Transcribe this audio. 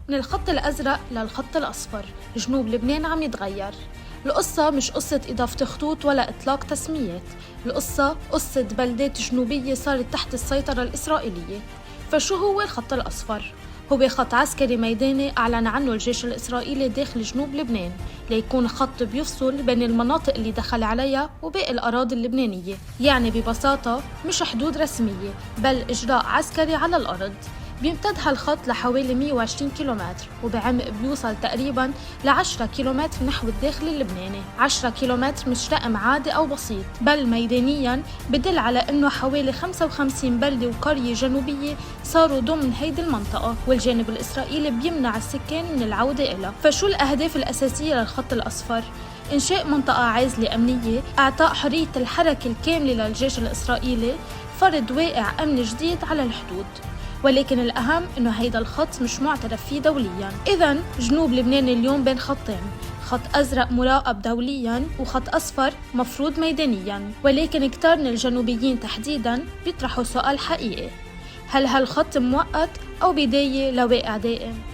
من الخط الأزرق للخط الأصفر، جنوب لبنان عم يتغير. القصة مش قصة إضافة خطوط ولا إطلاق تسميات، القصة قصة بلدات جنوبية صارت تحت السيطرة الإسرائيلية. فشو هو الخط الأصفر؟ هو خط عسكري ميداني أعلن عنه الجيش الإسرائيلي داخل جنوب لبنان، ليكون خط بيفصل بين المناطق اللي دخل عليها وباقي الأراضي اللبنانية. يعني ببساطة مش حدود رسمية، بل إجراء عسكري على الأرض. بيمتد هالخط لحوالي 120 كيلومتر، وبعمق بيوصل تقريباً ل 10 كيلومتر نحو الداخل اللبناني. 10 كيلومتر مش رقم عادي أو بسيط، بل ميدانياً بدل على أنه حوالي 55 بلدة وقرية جنوبية صاروا ضمن هيدي المنطقة، والجانب الإسرائيلي بيمنع السكان من العودة إلها. فشو الأهداف الأساسية للخط الأصفر؟ إنشاء منطقة عازلة أمنية، إعطاء حرية الحركة الكاملة للجيش الإسرائيلي، فرض واقع أمن جديد على الحدود. ولكن الأهم إنه هيدا الخط مش معترف فيه دولياً. إذن جنوب لبنان اليوم بين خطين، خط أزرق مراقب دولياً وخط أصفر مفروض ميدانياً. ولكن كتار من الجنوبيين تحديداً بيطرحوا سؤال حقيقي: هل هالخط مؤقت أو بداية لواقع دائم؟